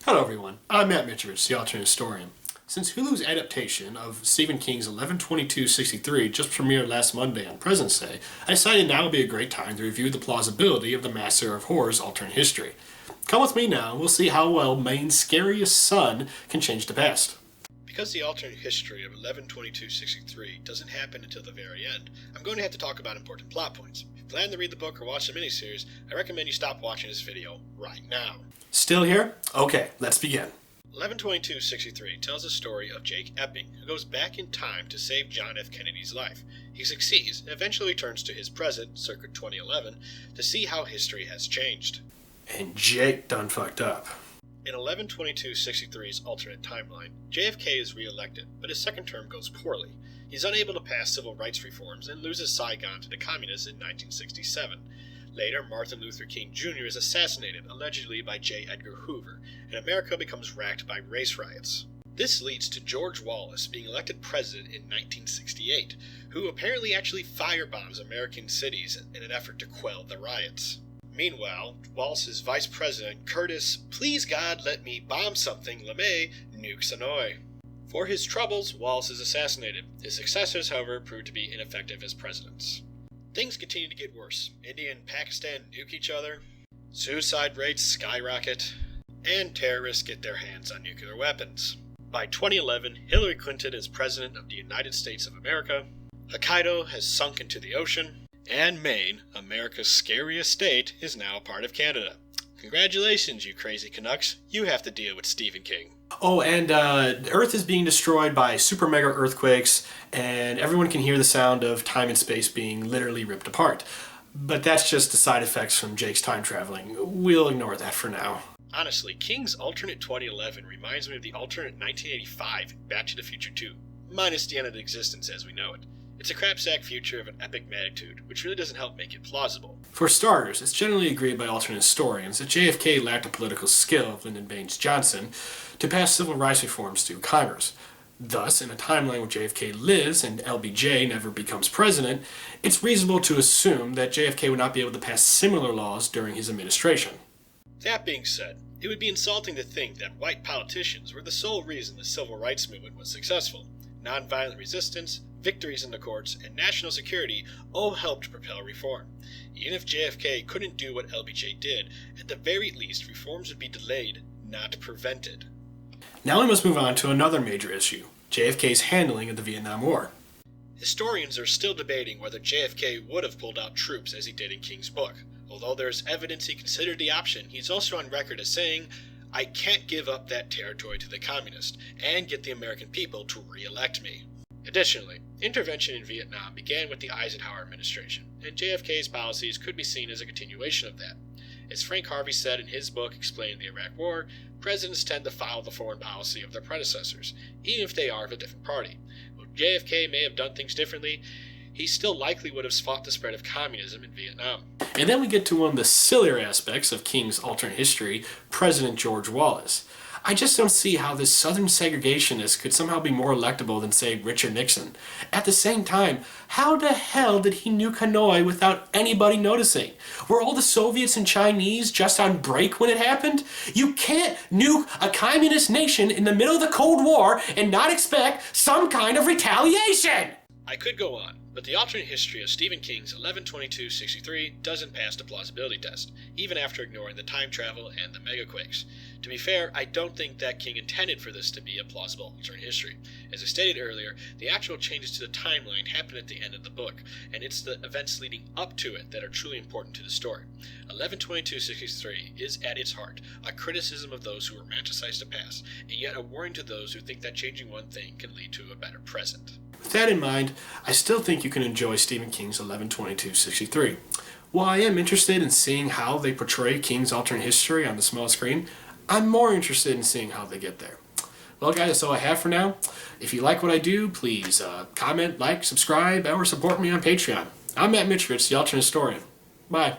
Hello everyone, I'm Matt Mitchell, the alternate historian. Since Hulu's adaptation of Stephen King's 11/22/63 just premiered last Monday on President's Day, I decided now would be a great time to review the plausibility of the Master of Horror's alternate history. Come with me now, and we'll see how well Maine's scariest son can change the past. Because the alternate history of 11/22/63 doesn't happen until the very end, I'm going to have to talk about important plot points. If you plan to read the book or watch the miniseries, I recommend you stop watching this video right now. Still here? Okay, let's begin. 11/22/63 tells the story of Jake Epping, who goes back in time to save John F. Kennedy's life. He succeeds and eventually returns to his present, circa 2011, to see how history has changed. And Jake done fucked up. In 11/22/63's alternate timeline, JFK is re-elected, but his second term goes poorly. He's unable to pass civil rights reforms and loses Saigon to the communists in 1967. Later, Martin Luther King Jr. is assassinated, allegedly by J. Edgar Hoover, and America becomes racked by race riots. This leads to George Wallace being elected president in 1968, who apparently actually firebombs American cities in an effort to quell the riots. Meanwhile, Wallace's vice president, Curtis, please God let me bomb something, LeMay, nukes Hanoi. For his troubles, Wallace is assassinated. His successors, however, prove to be ineffective as presidents. Things continue to get worse. India and Pakistan nuke each other, suicide rates skyrocket, and terrorists get their hands on nuclear weapons. By 2011, Hillary Clinton is president of the United States of America, Hokkaido has sunk into the ocean, and Maine, America's scariest state, is now a part of Canada. Congratulations, you crazy Canucks. You have to deal with Stephen King. Oh, and Earth is being destroyed by super mega earthquakes, and everyone can hear the sound of time and space being literally ripped apart. But that's just the side effects from Jake's time traveling. We'll ignore that for now. Honestly, King's alternate 2011 reminds me of the alternate 1985 in Back to the Future 2, minus the end of existence as we know it. It's a crapsack future of an epic magnitude, which really doesn't help make it plausible. For starters, it's generally agreed by alternate historians that JFK lacked the political skill of Lyndon Baines Johnson to pass civil rights reforms through Congress. Thus, in a timeline where JFK lives and LBJ never becomes president, it's reasonable to assume that JFK would not be able to pass similar laws during his administration. That being said, it would be insulting to think that white politicians were the sole reason the civil rights movement was successful. Nonviolent resistance, victories in the courts, and national security all helped propel reform. Even if JFK couldn't do what LBJ did, at the very least reforms would be delayed, not prevented. Now we must move on to another major issue, JFK's handling of the Vietnam War. Historians are still debating whether JFK would have pulled out troops as he did in King's book. Although there's evidence he considered the option, he's also on record as saying, "I can't give up that territory to the communists and get the American people to re-elect me." Additionally, intervention in Vietnam began with the Eisenhower administration, and JFK's policies could be seen as a continuation of that. As Frank Harvey said in his book explaining the Iraq War, presidents tend to follow the foreign policy of their predecessors, even if they are of a different party. While JFK may have done things differently, he still likely would have fought the spread of communism in Vietnam. And then we get to one of the sillier aspects of King's alternate history, President George Wallace. I just don't see how this Southern segregationist could somehow be more electable than, say, Richard Nixon. At the same time, how the hell did he nuke Hanoi without anybody noticing? Were all the Soviets and Chinese just on break when it happened? You can't nuke a communist nation in the middle of the Cold War and not expect some kind of retaliation! I could go on, but the alternate history of Stephen King's 11/22/63 doesn't pass the plausibility test, even after ignoring the time travel and the megaquakes. To be fair, I don't think that King intended for this to be a plausible alternate history. As I stated earlier, the actual changes to the timeline happen at the end of the book, and it's the events leading up to it that are truly important to the story. 11/22/63 is at its heart a criticism of those who romanticize the past, and yet a warning to those who think that changing one thing can lead to a better present. With that in mind, I still think you can enjoy Stephen King's 11/22/63. While I am interested in seeing how they portray King's alternate history on the small screen, I'm more interested in seeing how they get there. Well guys, that's all I have for now. If you like what I do, please comment, like, subscribe, or support me on Patreon. I'm Matt Mitchell, the alternate historian. Bye.